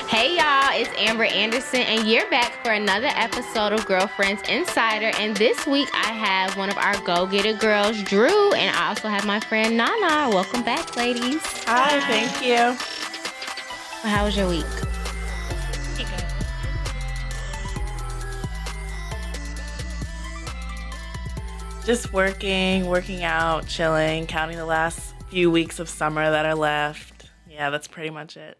Hey y'all, it's Amber Anderson, and you're back for another episode of Girlfriends Insider. And this week I have one of our go-getter girls, Drew, and I also have my friend Nana. Welcome back, ladies. Hi, thank you. How was your week? Pretty good. Just working out, chilling, counting the last few weeks of summer that are left. Yeah, that's pretty much it.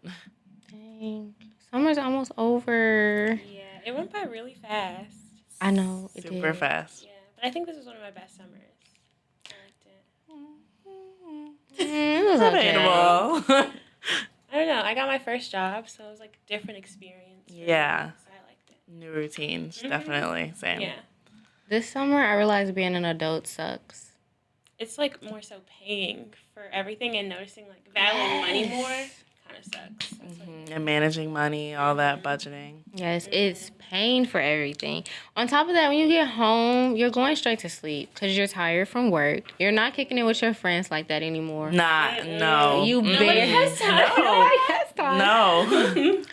Dang. Summer's almost over. Yeah, it went by really fast. I know, it Super did. fast. Yeah, but I think this was one of my best summers. I liked it. It was okay. Debatable. I don't know. I got my first job, so it was like a different experience. for me, Yeah. So I liked it. New routines, Mhm. definitely. Same. Yeah. This summer I realized being an adult sucks. It's like more so paying for everything and noticing like valuing money more kind of sucks. That's what And managing money, all that budgeting. Yes, it's paying for everything. On top of that, when you get home, you're going straight to sleep because you're tired from work. You're not kicking it with your friends like that anymore. No. You Mm-mm. barely has time. Nobody has time. No.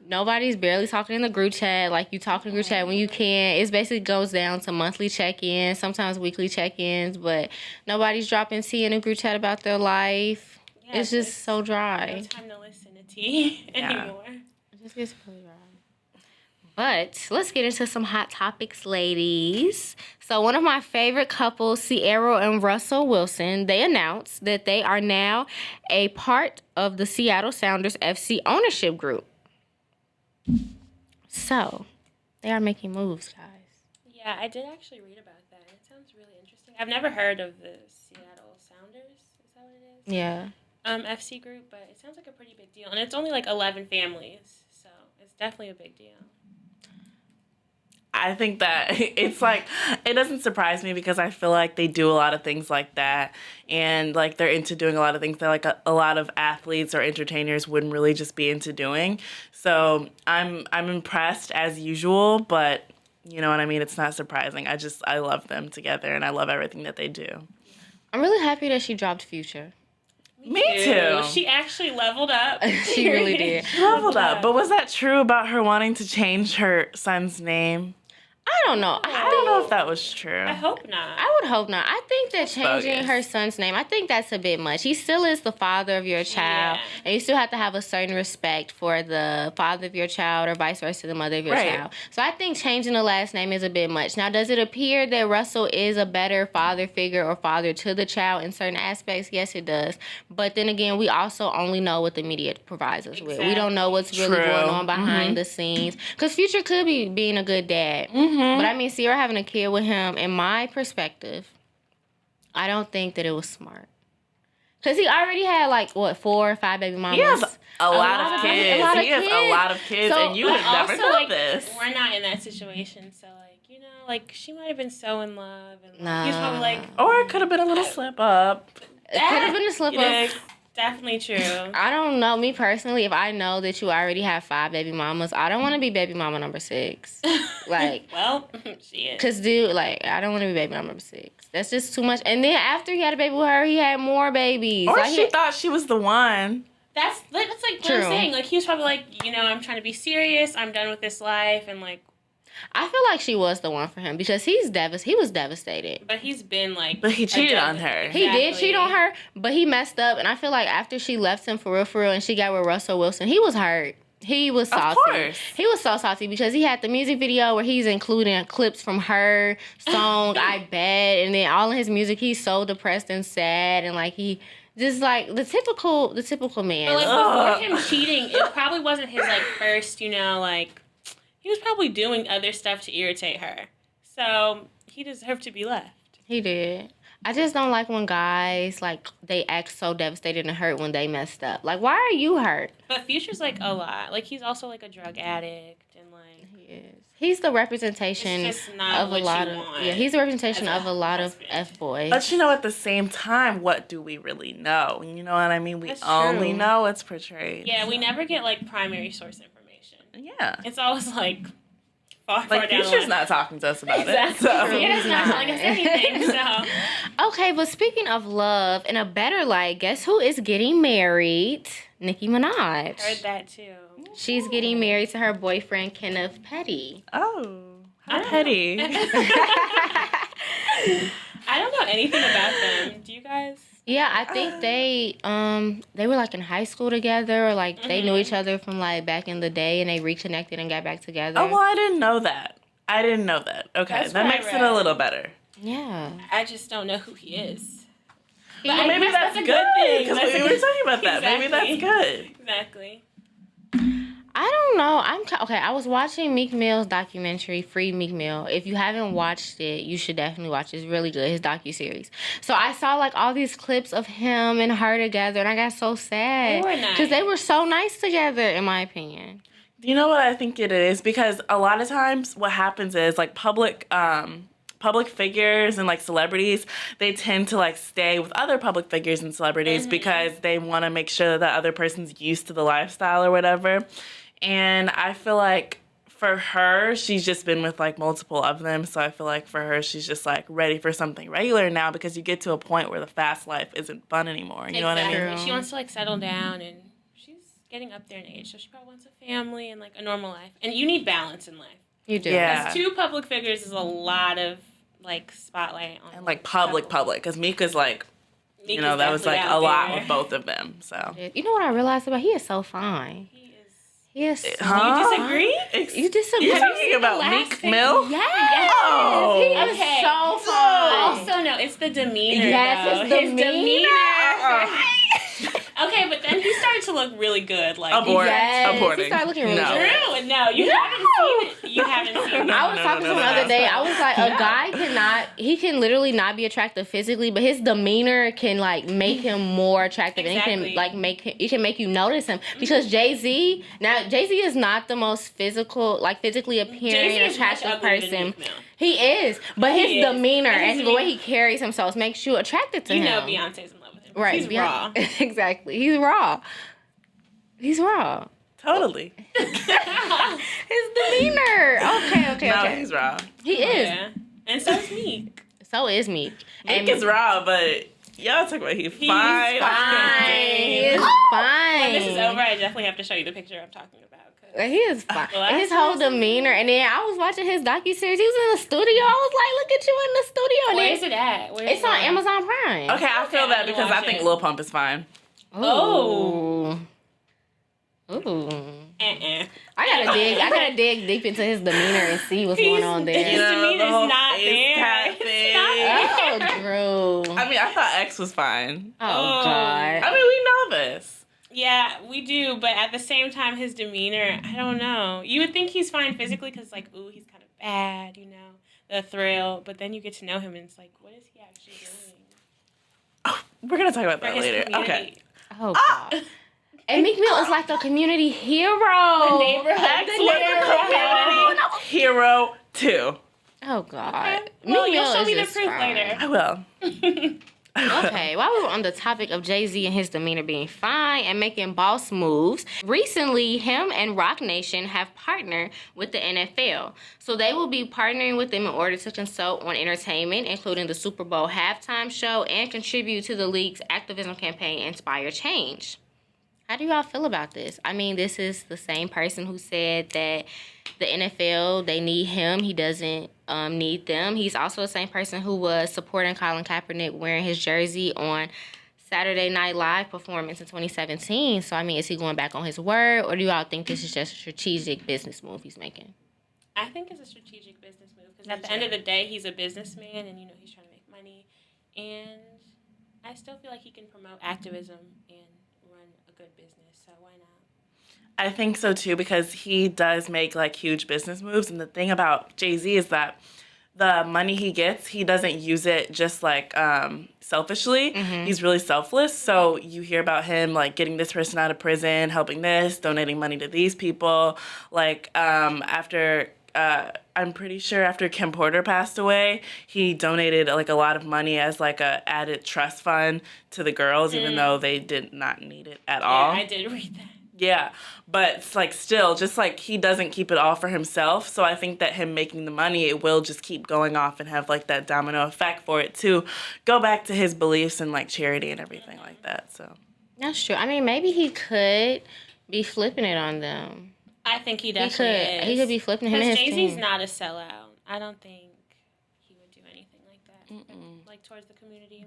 Nobody's barely talking in the group chat. Like, you talk in the group chat when you can. It basically goes down to monthly check-ins, sometimes weekly check-ins, but nobody's dropping tea in a group chat about their life. Yeah, It's just so no dry. time to listen to tea Yeah. anymore. It just gets really dry. But let's get into some hot topics, ladies. So one of my favorite couples, Ciara and Russell Wilson, they announced that they are now a part of the Seattle Sounders FC ownership group. So they are making moves, guys. Yeah, I did actually read about that. It sounds really interesting. I've never heard of the Seattle Sounders. Is that what it is? Yeah. FC group, but it sounds like a pretty big deal. And it's only like 11 families, so it's definitely a big deal. I think that it's like, it doesn't surprise me because I feel like they do a lot of things like that. And like they're into doing a lot of things that like a lot of athletes or entertainers wouldn't really just be into doing. So I'm impressed as usual, but you know what I mean? It's not surprising. I love them together and I love everything that they do. I'm really happy that she dropped Future. Me too. She actually leveled up. She really did. Leveled up. But was that true about her wanting to change her son's name? I don't know. I don't know if that was true. I hope not. I would hope not. I think that changing bogus. her son's name, I think that's a bit much. He still is the father of your child, Yeah. and you still have to have a certain respect for the father of your child or vice versa, the mother of your Right. child. So I think changing the last name is a bit much. Now, does it appear that Russell is a better father figure or father to the child in certain aspects? Yes, it does. But then again, we also only know what the media provides us with. We don't know what's really True. going on behind the scenes. Because Future could be being a good dad. But I mean, Ciara having a kid with him, in my perspective, I don't think that it was smart. Because he already had, like, what, 4 or 5 baby mamas? He has a lot of lot kids. of He has a kids. lot of kids, So, and you But would never also, know like, this. we're not in that situation, so, like, you know, like, she might have been so in love. And like, Nah. he was probably like, Or it could have been a little slip up. It could have been a slip up. yeah, definitely true. I don't know. Me personally, if I know that you already have 5 baby mamas, I don't want to be baby mama number 6. Like, Well, she is. because, dude, like, I don't want to be baby mama number 6. That's just too much. And then after he had a baby with her, he had more babies. Or Like, she he- thought she was the one. That's like what True. I'm saying. Like, he was probably like, you know, I'm trying to be serious. I'm done with this life. And, like, I feel like she was the one for him because he was devastated. but he's been, like... But he cheated a on her. He did Exactly. cheat on her, but he messed up. And I feel like after she left him for real, and she got with Russell Wilson, he was hurt. He was salty. course. He was so salty because he had the music video where he's including clips from her song, I Bet. And then all of his music, he's so depressed and sad. And, like, he... Just like the typical man. But, like, Ugh. before him cheating, it probably wasn't his, like, first, you know, like... He was probably doing other stuff to irritate her. So, he deserved to be left. He did. I just don't like when guys, like, they act so devastated and hurt when they messed up. Like, why are you hurt? But Future's, like, a lot. Like, he's also, like, a drug addict. And, like... He is. He's the representation It's just not of a what lot you of... want Yeah, he's the representation as of a a lot of husband. F-boys. But you know, at the same time, what do we really know? You know what I mean? We That's only true. know what's portrayed. Yeah, we never get, like, primary source information. Yeah. It's always, like, far Like, down the Future's line. not talking to us about Exactly. it. So. Yeah, it's not telling us anything, so... Okay, but speaking of love, in a better light, guess who is getting married? Nicki Minaj. Heard that, too. She's getting married to her boyfriend, Kenneth Petty. Oh, I how don't petty. I don't know anything about them. Do you guys? Yeah, I think they were like in high school together, or like they knew each other from like back in the day, and they reconnected and got back together. Oh, well, I didn't know that. Okay, That's that what I makes it read. a little better. Yeah. I just don't know who he is. Well, I Maybe guess that's a good good thing. because That's we a were good- talking about that. Maybe Exactly. that's good. Exactly. I don't know. Okay. I was watching Meek Mill's documentary, Free Meek Mill. If you haven't watched it, you should definitely watch it. It's really good. His docuseries. So I saw like all these clips of him and her together, and I got so sad They were nice. because they were so nice together, in my opinion. Do you know what I think it is? Because a lot of times what happens is like public figures and like celebrities, they tend to like stay with other public figures and celebrities because they want to make sure that the other person's used to the lifestyle or whatever. And I feel like for her, she's just been with like multiple of them. So I feel like for her, she's just like ready for something regular now because you get to a point where the fast life isn't fun anymore. You know what I mean? Exactly. She wants to like settle down, and she's getting up there in age, so she probably wants a family and like a normal life. And you need balance in life. You do. Yeah. Because two public figures is a lot of like spotlight on. And like public. Because Mika's like, you know, that was like a lot with both of them. So. You know what I realized about? He is so fine. He is. So Huh? You disagree? You disagree? You're talking about Meek Mill? Yes. Oh. He is Okay. so fine. Also, no, it's the demeanor. Yes, though. his demeanor. Okay, but then he started to look really good. Like Abort. Yes. Aborting. He started looking really No. good. True. No, you haven't seen it. You haven't seen it. I was talking to him the other day. I was like, Yeah. a guy he can literally not be attractive physically, but his demeanor can like make him more attractive, and it Exactly. can like it can make you notice him. Because Jay-Z is not the most physically appearing Jay-Z and is much attractive uglier than person. Meek Mill. He is, but his He is. demeanor And his and the way demeanor- he carries himself makes you attracted to You him. know Beyonce's in love with him. Right? He's raw. Exactly. He's raw. He's raw. Totally. His demeanor. Okay. No, he's raw. He is. Yeah. And so is Meek. So is Meek. Meek is raw, but y'all talk about he's fine. fine. He is fine. When this is over, I definitely have to show you the picture I'm talking about. 'Cause He is fine. Well, And his that's whole awesome. demeanor. And then I was watching his docuseries. He was in the studio. I was like, look at you in the studio. And Where then- is it at? Where It's is on it? Amazon Prime. Okay, I feel Okay, that I'm because gonna I watch think it. Lil Pump is fine. Oh. Ooh. Uh-uh. I gotta dig deep into his demeanor and see what's going on His there. You know, demeanor's the whole not face there. tat It's thing. not Oh, Drew. I mean, I thought X was fine. Oh, Oh. God. I mean, we know this. Yeah, we do, but at the same time, his demeanor, I don't know. You would think he's fine physically because, like, ooh, he's kind of bad, you know, the thrill. But then you get to know him, and it's like, what is he actually doing Oh, we're gonna talk about for that his later. community? Okay. Oh, God. And Meek Mill is like the community hero. The neighborhood. X The was neighborhood. the community hero too. Oh, God. Okay. Well, Meek you'll Mill show is me the just proof fine. later. I will. Okay, while we were on the topic of Jay-Z and his demeanor being fine and making boss moves, recently him and Rock Nation have partnered with the NFL. So they will be partnering with them in order to consult on entertainment, including the Super Bowl halftime show, and contribute to the league's activism campaign, Inspire Change. How do y'all feel about this? I mean, this is the same person who said that the NFL, they need him. He doesn't need them. He's also the same person who was supporting Colin Kaepernick wearing his jersey on Saturday Night Live performance in 2017. So, I mean, is he going back on his word, or do y'all think this is just a strategic business move he's making? I think it's a strategic business move because at the end of the day, he's a businessman and, you know, he's trying to make money. And I still feel like he can promote activism and run a good business, so why not? I think so too because he does make like huge business moves, and the thing about Jay-Z is that the money he gets, he doesn't use it just like selfishly. He's really selfless. So you hear about him like getting this person out of prison, helping this, donating money to these people. Like after I'm pretty sure after Kim Porter passed away, he donated like a lot of money as like a added trust fund to the girls, even though they did not need it at all. Yeah, I did read that. Yeah, but it's like still, just like he doesn't keep it all for himself. So I think that him making the money, it will just keep going off and have like that domino effect for it to go back to his beliefs and like charity and everything like that. So That's true. I mean, maybe he could be flipping it on them. I think he He definitely is. could be flipping him and Because his Jay-Z's team. not a sellout. I don't think he would do anything like that. Like towards the community.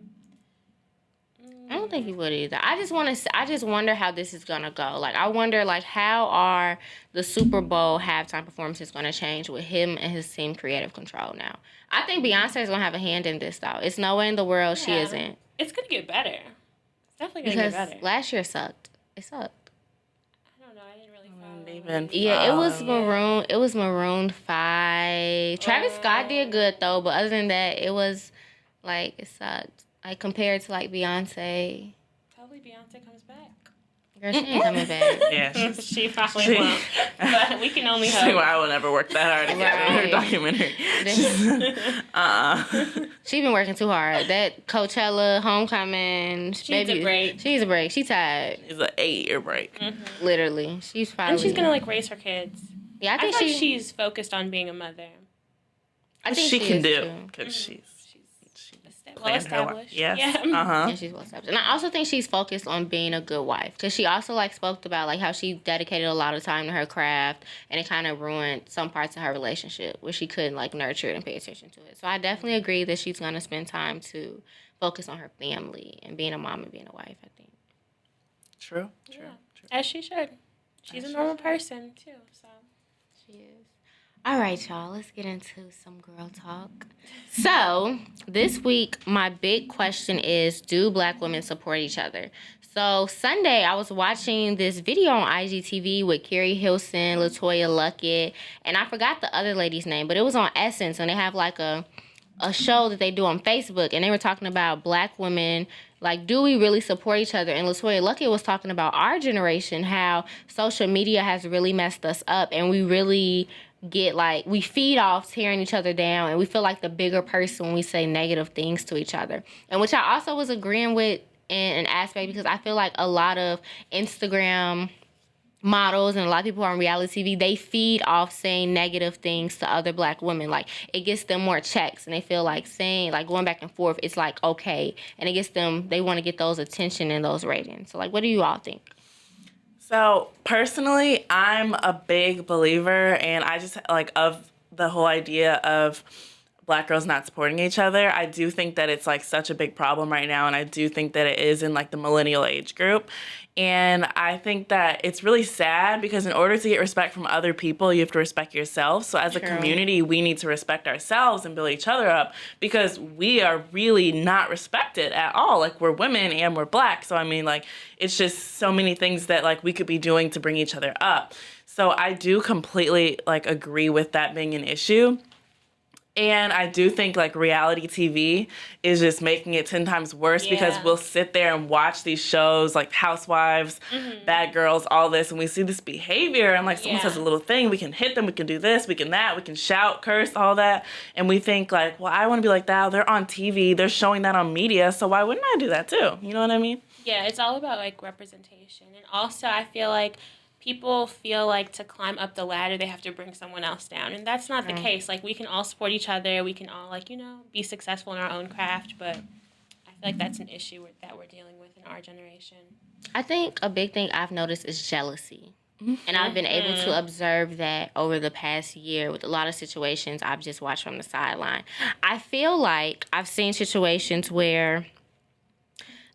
I don't think he would either. I just wonder how this is gonna go. Like, I wonder, like, how are the Super Bowl halftime performances gonna change with him and his team creative control now? I think Beyonce is gonna have a hand in this, though. It's no way in the world she Yeah. isn't. It's gonna get better. It's definitely gonna Because get better. last year sucked. It sucked. I don't know. I didn't really follow. Even Yeah, it was Maroon. It was Maroon 5. Travis Scott did good though, but other than that, it was like it sucked. Like compared to like Beyonce, Hopefully Beyonce comes back. girl, she ain't coming back. Yeah. She probably won't. But we can only See hope. why I will never work that hard again in her Right. documentary. She been working too hard. That Coachella, Homecoming, She needs a break. She needs a break. She tired, It's an 8-year break. literally. She's probably. And she's gonna like raise her kids. Yeah, I I think feel like she's focused on being a mother. I think She can is, do too. because she's Well planned her life. established. Yes. Yeah. Yeah, she's well established. And I also think she's focused on being a good wife. Because she also, like, spoke about, like, how she dedicated a lot of time to her craft. And it kind of ruined some parts of her relationship where she couldn't, like, nurture it and pay attention to it. So I definitely agree that she's going to spend time to focus on her family and being a mom and being a wife, I think. True. As she should. She's a normal person too. So She is. All right, y'all. Let's get into some girl talk. So, this week, my big question is, do Black women support each other? So, Sunday, I was watching this video on IGTV with Carrie Hilson, Latoya Luckett, and I forgot the other lady's name, but it was on Essence, and they have like a show that they do on Facebook, and they were talking about Black women. Like, do we really support each other? And Latoya Luckett was talking about our generation, how social media has really messed us up, and we really get like, we feed off tearing each other down, and we feel like the bigger person when we say negative things to each other. And which I also was agreeing with in an aspect, because I feel like a lot of Instagram models and a lot of people on reality TV, they feed off saying negative things to other Black women. Like, it gets them more checks, and they feel like saying, like, going back and forth, it's like okay, and it gets them, they want to get those attention and those ratings. So, like, what do you all think? So personally, I'm a big believer, and I just like of the whole idea of Black girls not supporting each other. I do think that it's like such a big problem right now, and I do think that it is in like the millennial age group. And I think that it's really sad because in order to get respect from other people, you have to respect yourself. So as a community, we need to respect ourselves and build each other up because we are really not respected at all. Like, we're women and we're Black. So, I mean, like, it's just so many things that like we could be doing to bring each other up. So I do completely like agree with that being an issue. And I do think like reality TV is just making it 10 times worse because we'll sit there and watch these shows like Housewives, Bad Girls, all this, and we see this behavior and like someone says a little thing, we can hit them, we can do this, we can that, we can shout, curse, all that. And we think like, well, I want to be like that. They're on TV, they're showing that on media, so why wouldn't I do that too? You know what I mean? yeah, it's all about like representation. And also I feel like people feel like to climb up the ladder they have to bring someone else down, and that's not the case. Like, we can all support each other, we can all like, you know, be successful in our own craft, but I feel like that's an issue that we're dealing with in our generation. I think a big thing I've noticed is jealousy. And I've been able to observe that over the past year with a lot of situations I've just watched from the sideline. I feel like I've seen situations where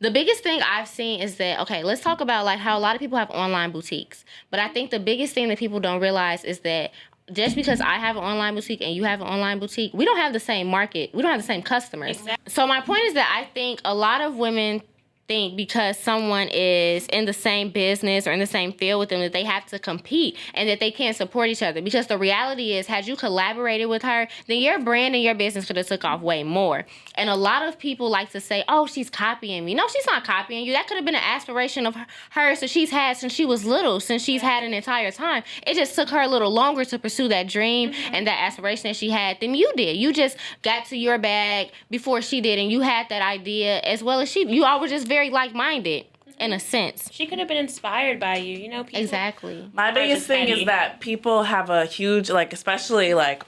the biggest thing I've seen is that, okay, let's talk about like how a lot of people have online boutiques. But I think the biggest thing that people don't realize is that just because I have an online boutique and you have an online boutique, we don't have the same market. We don't have the same customers. Exactly. So my point is that I think a lot of women think because someone is in the same business or in the same field with them that they have to compete and that they can't support each other. Because the reality is, had you collaborated with her, then your brand and your business could have took off way more. And a lot of people like to say, oh, she's copying me. No, she's not copying you. That could have been an aspiration of hers that she's had since she was little, since she's had an entire time. It just took her a little longer to pursue that dream and that aspiration that she had than you did. You just got to your bag before she did, and you had that idea as well as she. You all were just very like-minded in a sense. She could have been inspired by you, you know? People, Exactly. My biggest thing is that people have a huge, like, especially like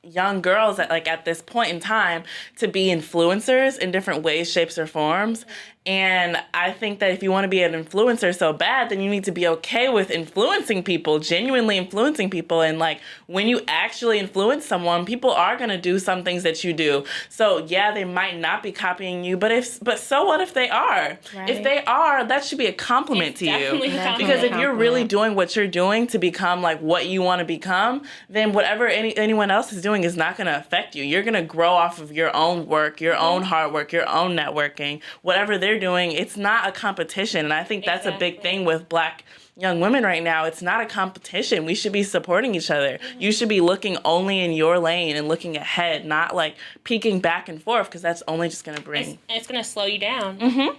young girls at this point in time to be influencers in different ways, shapes, or forms. And I think that if you want to be an influencer so bad, then you need to be okay with influencing people, genuinely influencing people. And like when you actually influence someone, people are going to do some things that you do. So yeah, they might not be copying you, but so what if they are? Right. If they are, that should be a compliment to you. Definitely a compliment. Because if you're really doing what you're doing to become like what you want to become, then whatever anyone else is doing is not going to affect you. You're going to grow off of your own work, your own hard work, your own networking, whatever they're doing. It's not a competition. And I think that's a big thing with Black young women right now. It's not a competition. We should be supporting each other. You should be looking only in your lane and looking ahead, not like peeking back and forth, because that's only just going to bring... It's going to slow you down. Mm-hmm. Literally.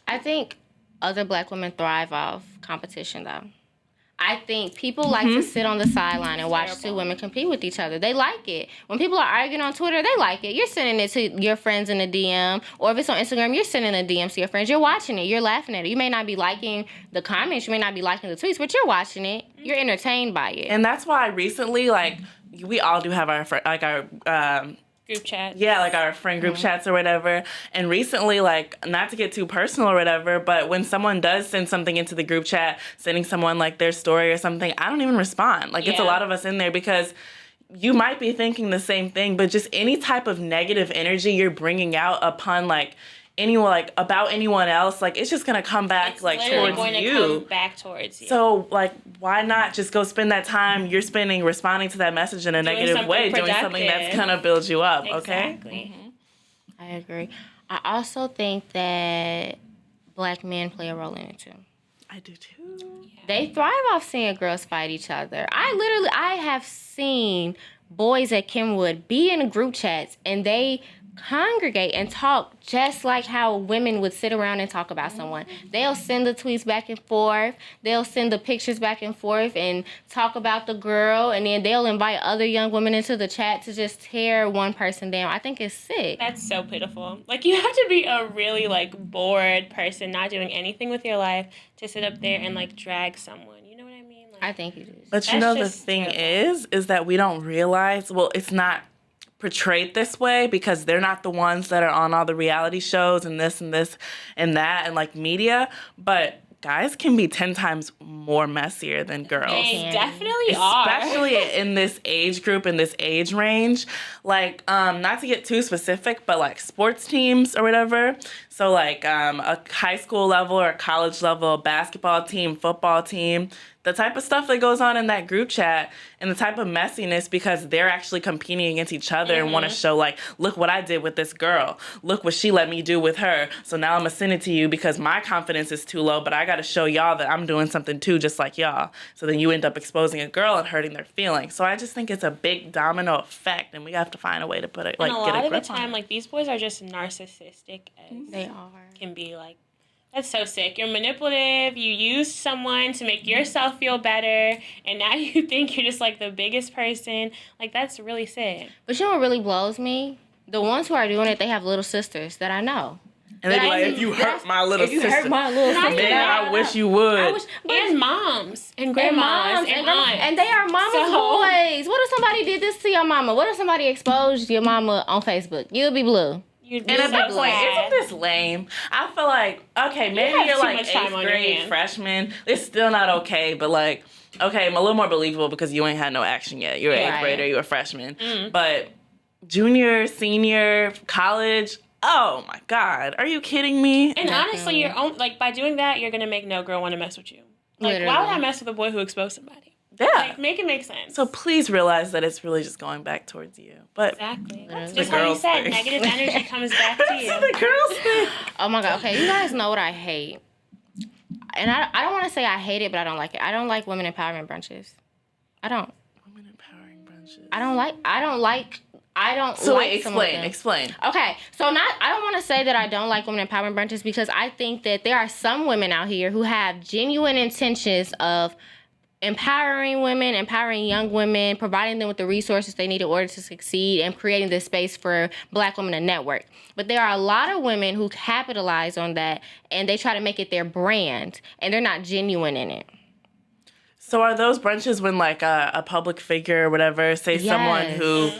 I think other Black women thrive off competition, though. I think people like to sit on the sideline and watch two women compete with each other. They like it. When people are arguing on Twitter, they like it. You're sending it to your friends in a DM, or if it's on Instagram, you're sending a DM to your friends. You're watching it. You're laughing at it. You may not be liking the comments. You may not be liking the tweets, but you're watching it. You're entertained by it. And that's why recently, like, we all do have our Group chat. yeah, like our friend group chats or whatever. And recently, like, not to get too personal or whatever, but when someone does send something into the group chat, sending someone like their story or something, I don't even respond. Like, it's a lot of us in there because you might be thinking the same thing, but just any type of negative energy you're bringing out upon like anyone, like about anyone else, like it's just gonna come back It's like literally towards going to you. come back towards you. So, like, why not just go spend that time you're spending responding to that message in a negative something way, doing something that's productive. gonna build you up, okay? Exactly. I agree. I also think that Black men play a role in it, too. I do too. They thrive off seeing girls fight each other. I have seen boys at Kenwood be in group chats and they congregate and talk just like how women would sit around and talk about someone. They'll send the tweets back and forth. They'll send the pictures back and forth and talk about the girl, and then they'll invite other young women into the chat to just tear one person down. I think it's sick. That's so pitiful. Like, you have to be a really, like, bored person, not doing anything with your life, to sit up there and, like, drag someone. You know what I mean? Like, I think it is. But you That's know, the just thing terrible. is that we don't realize, well, it's not portrayed this way because they're not the ones that are on all the reality shows and this and that and like media, but guys can be 10 times more messier than girls. They definitely are. Especially in this age group, in this age range. Like, not to get too specific, but like sports teams or whatever. So like a high school level or a college level basketball team, football team, the type of stuff that goes on in that group chat and the type of messiness because they're actually competing against each other and want to show like, look what I did with this girl. Look what she let me do with her. So now I'm going to send it to you because my confidence is too low, but I got to show y'all that I'm doing something too, just like y'all. So then you end up exposing a girl and hurting their feelings. So I just think it's a big domino effect and we have to find a way to put it, like, and a get lot a of the grip on time, it. like, these boys are just narcissistic as They are. can be. Like, that's so sick. You're manipulative. You use someone to make yourself feel better, and now you think you're just like the biggest person. Like, that's really sick. But you know what really blows me? The ones who are doing it, they have little sisters that I know. And they be That like, I- if you that's- hurt my little if you sister, hurt my little Not sister, even man, that. I wish you would. I wish, but And moms and and grandmas moms and grandma- aunts. and they are mama's So- boys. What if somebody did this to your mama? What if somebody exposed your mama on Facebook? You'll be blue. You'd be And at so that point, sad. isn't this lame? I feel like, okay, maybe have you're too like much time 8th on your grade hands. freshman. It's still not okay, but like, okay, I'm a little more believable because you ain't had no action yet. You're an 8th Right. grader, you're a freshman. But junior, senior, college, oh my God, are you kidding me? And honestly, you're like, by doing that, you're gonna make no girl want to mess with you. Like, why would Literally. I mess with a boy who exposed somebody? Yeah. Like, make it make sense. So please realize that it's really just going back towards you. But exactly. That's the just how you girls said thing. negative energy comes back to you. the girls thing. Oh my God. Okay, you guys know what I hate. And I don't want to say I hate it, but I don't like it. I don't like women empowerment brunches. I don't. Women empowering brunches. I don't like So like wait, some of them. explain. Okay, so I don't want to say that I don't like women empowerment brunches because I think that there are some women out here who have genuine intentions of empowering women, empowering young women, providing them with the resources they need in order to succeed, and creating this space for Black women to network. But there are a lot of women who capitalize on that and they try to make it their brand, and they're not genuine in it. So are those brunches when like a public figure or whatever, say someone Yes. who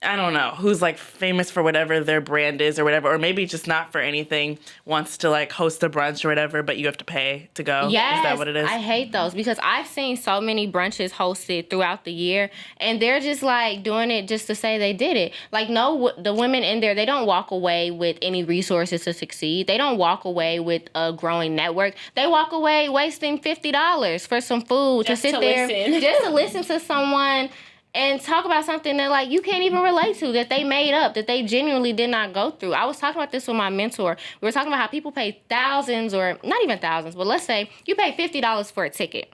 I don't know, who's like famous for whatever their brand is or whatever, or maybe just not for anything, wants to like host a brunch or whatever, but you have to pay to go. Yes, Is that what it is? I hate those because I've seen so many brunches hosted throughout the year, and they're just like doing it just to say they did it. Like, no, the women in there, they don't walk away with any resources to succeed. They don't walk away with a growing network. They walk away wasting $50 for some food Just to sit to there, listen. just to listen to someone and talk about something that, like, you can't even relate to, that they made up, that they genuinely did not go through. I was talking about this with my mentor. We were talking about how people pay thousands, or not even thousands, but let's say you pay $50 for a ticket.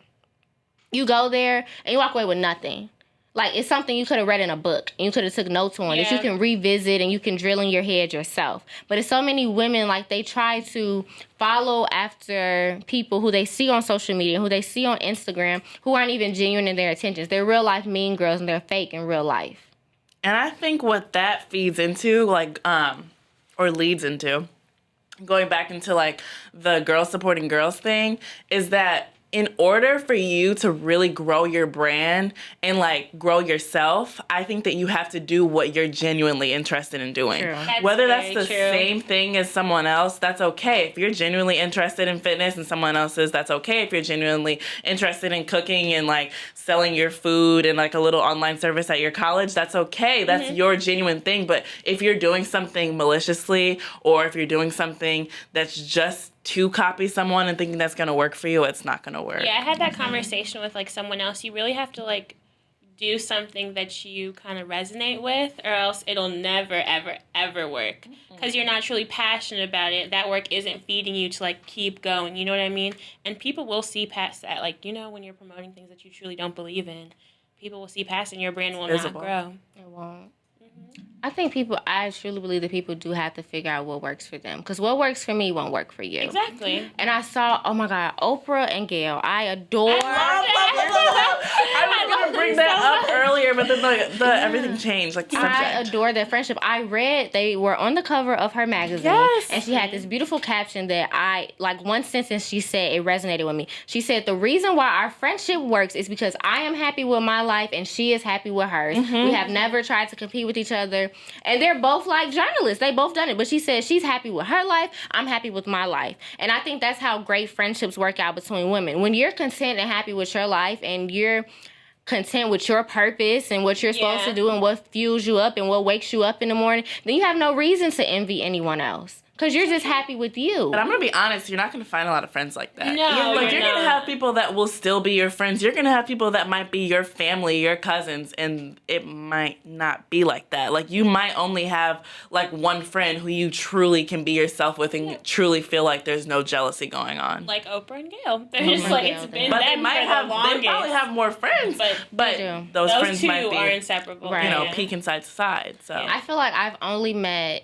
You go there and you walk away with nothing. Like, it's something you could have read in a book and you could have took notes on that you can revisit and you can drill in your head yourself. But it's so many women, like, they try to follow after people who they see on social media, who they see on Instagram, who aren't even genuine in their intentions. They're real life mean girls and they're fake in real life. And I think what that feeds into, like, or leads into, going back into like the girls supporting girls thing, is that in order for you to really grow your brand and like grow yourself, I think that you have to do what you're genuinely interested in doing. True. That's Whether that's very the true. same thing as someone else, that's okay. If you're genuinely interested in fitness and someone else is, that's okay. If you're genuinely interested in cooking and like selling your food and like a little online service at your college, that's okay. That's your genuine thing. But if you're doing something maliciously, or if you're doing something that's just to copy someone and thinking that's going to work for you, it's not going to work. Yeah, I had that conversation with like someone else. You really have to like do something that you kind of resonate with, or else it'll never, ever, ever work. Because you're not truly passionate about it. That work isn't feeding you to like keep going. You know what I mean? And people will see past that. Like, you know, when you're promoting things that you truly don't believe in, people will see past it and your brand will visible. not grow. It won't. I truly believe that people do have to figure out what works for them. Because what works for me won't work for you. Exactly. And I saw, oh my God, Oprah and Gail. I adore. I was going to bring that up earlier, but then the everything changed, like the I subject. adore their friendship. I read they were on the cover of her magazine, Yes. and she had this beautiful caption that I like. One sentence she said, it resonated with me. She said, "The reason why our friendship works is because I am happy with my life and she is happy with hers. We have never tried to compete with each other." And they're both like journalists. They both done it. But she said she's happy with her life. I'm happy with my life. And I think that's how great friendships work out between women. When you're content and happy with your life and you're content with your purpose and what you're supposed to do and what fuels you up and what wakes you up in the morning, then you have no reason to envy anyone else. Because you're just happy with you. But I'm going to be honest, you're not going to find a lot of friends like that. No, You're you're going to not. have people that will still be your friends. You're going to have people that might be your family, your cousins, and it might not be like that. Like, you might only have, like, one friend who you truly can be yourself with and truly feel like there's no jealousy going on. Like Oprah and Gail. They're just and like, Gail, it's been But them they for the longest. probably have more friends, but They do. those Those friends two might be, are inseparable. Right. you know, Yeah. peeking side to side. So I feel like I've only met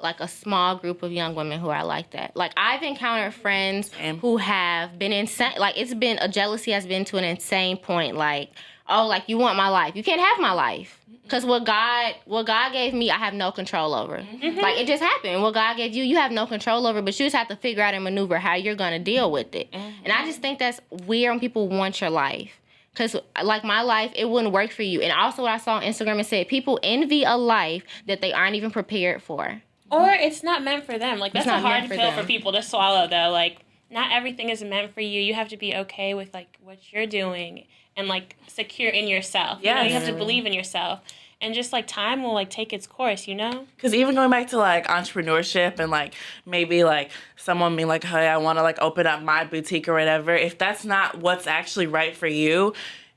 like a small group of young women who are like that. Like, I've encountered friends Same. who have been insane. Like, it's been, a jealousy has been to an insane point. Like, oh, like, you want my life. You can't have my life. Because what God gave me, I have no control over. Like, it just happened. What God gave you, you have no control over, but you just have to figure out and maneuver how you're going to deal with it. And I just think that's weird when people want your life. Because, like, my life, it wouldn't work for you. And also what I saw on Instagram, it said people envy a life that they aren't even prepared for. Or it's not meant for them. Like, that's a not hard meant for pill them. for people to swallow, though. Like, not everything is meant for you. You have to be okay with, like, what you're doing and, like, secure in yourself. You know, you have to believe in yourself. And just, like, time will, like, take its course, you know? because even going back to like entrepreneurship and like maybe like someone being like, hey, I want to like open up my boutique or whatever, if that's not what's actually right for you,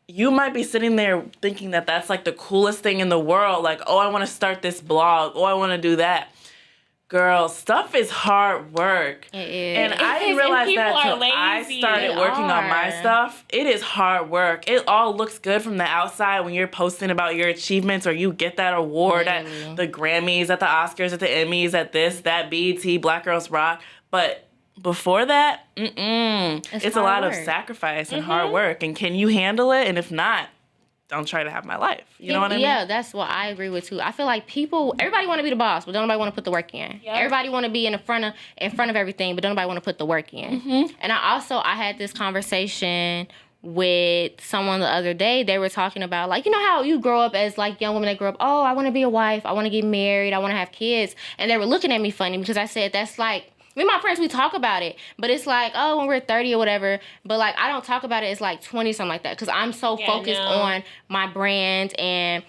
you might be sitting there thinking that that's like the coolest thing in the world. Like, oh, I want to start this blog. Oh, I want to do that. Girl, stuff is hard work. It is. And I is, didn't and realize people that are until I lazy. started They working on my are. stuff. It is hard work. It all looks good from the outside when you're posting about your achievements or you get that award at Literally. the Grammys, at the Oscars, at the Emmys, at this, that, BET, Black Girls Rock. But before that, it's a lot hard of work. sacrifice and hard work. And can you handle it? And if not, don't try to have my life. You know what I mean? Yeah, that's what I agree with too. I feel like everybody want to be the boss, but don't nobody want to put the work in. Yep. Everybody want to be in front of everything, but don't nobody want to put the work in. And I had this conversation with someone the other day. They were talking about, like, you know how you grow up as, like, young women that grow up, oh, I want to be a wife, I want to get married, I want to have kids. And they were looking at me funny because I said, that's like, me and my friends, we talk about it, but it's like, oh, when we're 30 or whatever. But, like, I don't talk about it as, like, 20, something like that, because I'm so focused on my brand and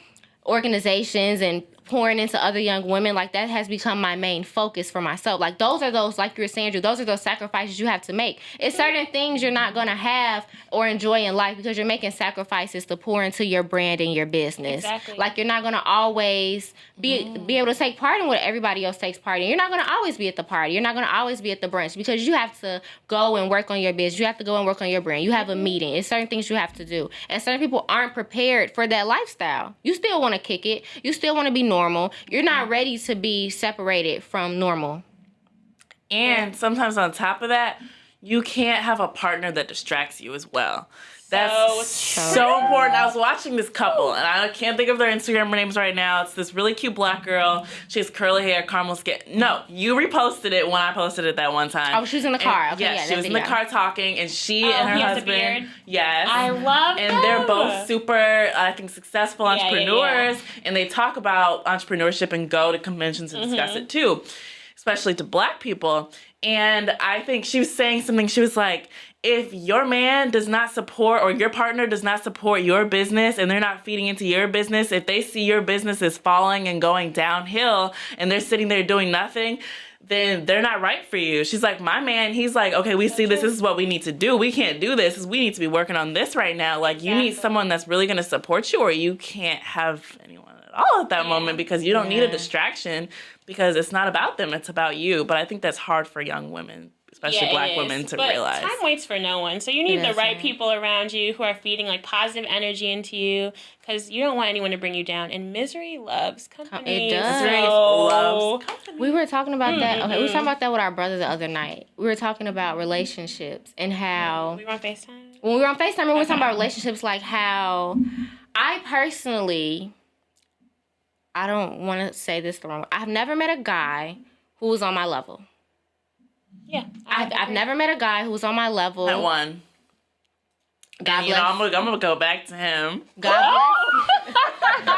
organizations and pouring into other young women. Like, that has become my main focus for myself. Like, those are those, like you were saying, Drew, those are those sacrifices you have to make. It's certain things you're not going to have or enjoy in life because you're making sacrifices to pour into your brand and your business. Exactly. Like, you're not going to always be able to take part in what everybody else takes part in. You're not going to always be at the party. You're not going to always be at the brunch because you have to go and work on your business. You have to go and work on your brand. You have a meeting. It's certain things you have to do. And certain people aren't prepared for that lifestyle. You still want to kick it. You still want to be normal. You're not ready to be separated from normal. And sometimes on top of that, you can't have a partner that distracts you as well. That's so important. I was watching this couple, and I can't think of their Instagram names right now. It's this really cute black girl. She has curly hair, caramel skin. No, you reposted it when I posted it that one time. Oh, she was in the car. Okay, yeah, she was in the car talking, and she and her he has husband. a beard? Yes. I love And them. they're both super, I think, successful entrepreneurs, yeah. and they talk about entrepreneurship and go to conventions and discuss it too, especially to black people. And I think she was saying something. She was like, if your man does not support or your partner does not support your business and they're not feeding into your business, if they see your business is falling and going downhill and they're sitting there doing nothing, then they're not right for you. She's like, my man, he's like, okay, we see this. This is what we need to do. We can't do this. We need to be working on this right now. Like, you need someone that's really going to support you, or you can't have anyone at all at that moment because you don't need a distraction because it's not about them. It's about you. But I think that's hard for young women, especially black women, to realize. Time waits for no one. So you need the right people around you who are feeding like positive energy into you, because you don't want anyone to bring you down. And misery loves company. It does. Misery loves company. We were talking about that. Okay, we were talking about that with our brother the other night. We were talking about relationships and how We were on FaceTime. when we were on FaceTime, we were talking about relationships, like how I personally, I don't want to say this the wrong way. I've never met a guy who was on my level. Yeah. I've never met a guy who was on my level. That one. God And, bless. I'm gonna go back to him. God bless.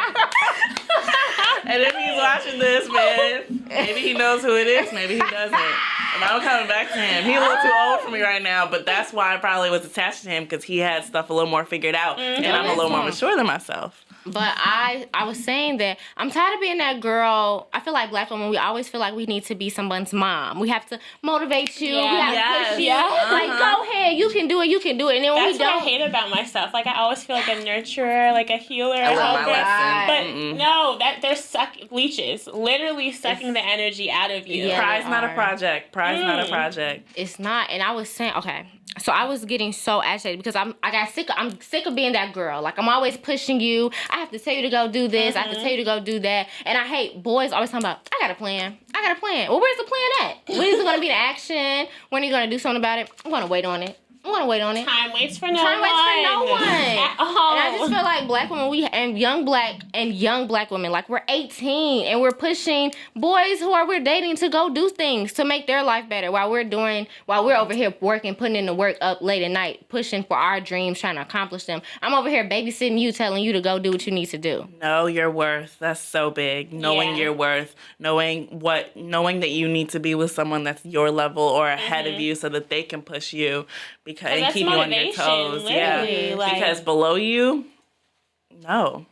And if he's watching this, man, maybe he knows who it is, maybe he doesn't. And I'm coming back to him. He's a little too old for me right now, but that's why I probably was attached to him, because he had stuff a little more figured out, and I'm a little more mature than myself. But I was saying that I'm tired of being that girl. I feel like black women, we always feel like we need to be someone's mom. We have to motivate you. We have to push you. Like, go ahead. You can do it. You can do it. And then when That's we what don't. I hate about myself. Like, I always feel like a nurturer, like a healer, a I learned my helper. lesson. But no, that they're leeches, literally sucking the energy out of you. Yeah. Pride's not a are. project. Pride's not a project. It's not. And I was saying, okay. So I was getting so agitated because I'm sick of being that girl. Like, I'm always pushing you. I have to tell you to go do this. I have to tell you to go do that. And I hate boys always talking about, I got a plan. Well, where's the plan at? When is it going to be in action? When are you going to do something about it? I'm going to wait on it. Time waits for no one. Time waits for no one. At all. And I just feel like black women, and young black women, like, we're 18 and we're pushing boys who we're dating to go do things to make their life better while we're over here working, putting in the work up late at night, pushing for our dreams, trying to accomplish them. I'm over here babysitting you, telling you to go do what you need to do. Know your worth. That's so big. Knowing your worth. Knowing that you need to be with someone that's your level or ahead of you so that they can push you and keep you on your toes. Literally, like, because below you, no.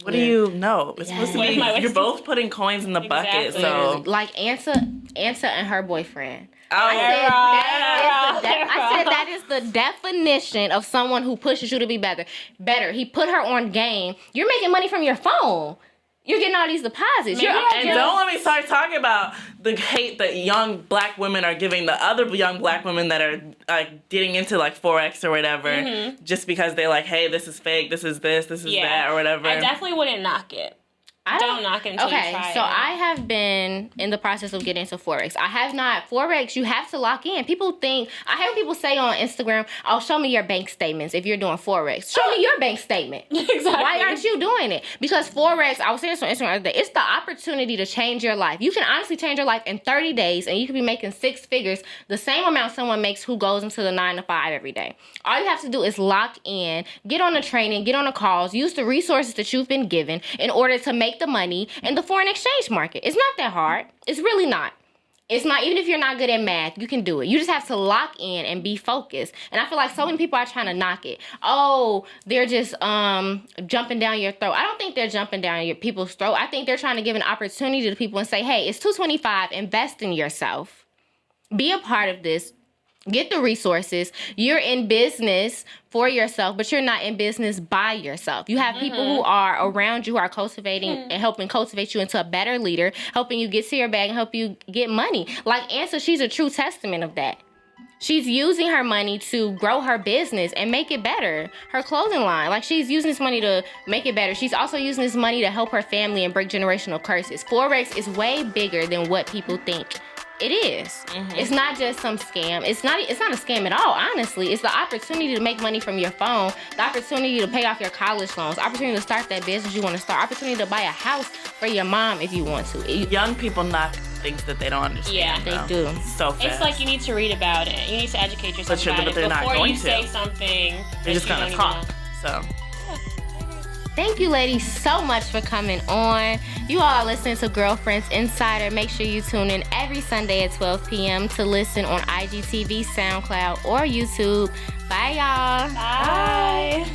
What do you know? It's supposed to be, you're both putting coins in the bucket. So, like, Anta and her boyfriend. I said that is the definition of someone who pushes you to be better. He put her on game. You're making money from your phone. You're getting all these deposits. And don't let me start talking about the hate that young black women are giving the other young black women that are getting into like Forex or whatever, just because they're like, hey, this is fake, this is this is that, or whatever. I definitely wouldn't knock it. Don't knock it until you try so it. I have been in the process of getting into Forex. I have not. Forex, you have to lock in. People think, I hate when people say on Instagram, oh, show me your bank statements if you're doing Forex. Show me your bank statement. Exactly. Why aren't you doing it? Because Forex, I was saying this on Instagram the other day, it's the opportunity to change your life. You can honestly change your life in 30 days and you could be making 6 figures, the same amount someone makes who goes into the 9 to 5 every day. All you have to do is lock in, get on the training, get on the calls, use the resources that you've been given in order to make the money in the foreign exchange market. It's not that hard. It's really not. It's not, even if you're not good at math, you can do it. You just have to lock in and be focused. And I feel like so many people are trying to knock it. Oh, they're just jumping down your throat. I don't think they're jumping down your people's throat. I think they're trying to give an opportunity to people and say, hey, it's $225, invest in yourself. Be a part of this. Get the resources. You're in business for yourself, but you're not in business by yourself. You have people who are around you who are cultivating and helping cultivate you into a better leader, helping you get to your bag and help you get money. Like Ansa, she's a true testament of that. She's using her money to grow her business and make it better. Her clothing line, like she's using this money to make it better. She's also using this money to help her family and break generational curses. Forex is way bigger than what people think. It is. It's not just some scam. It's not a scam at all, honestly. It's the opportunity to make money from your phone, the opportunity to pay off your college loans, opportunity to start that business you want to start, opportunity to buy a house for your mom if you want to. Young people knock things that they don't understand. Yeah, they do. So fast. It's like you need to read about it. You need to educate yourself about it they're not before going you to. say something. They're just gonna talk. So. Thank you, ladies, so much for coming on. You all are listening to Girlfriends Insider. Make sure you tune in every Sunday at 12 p.m. to listen on IGTV, SoundCloud, or YouTube. Bye, y'all. Bye.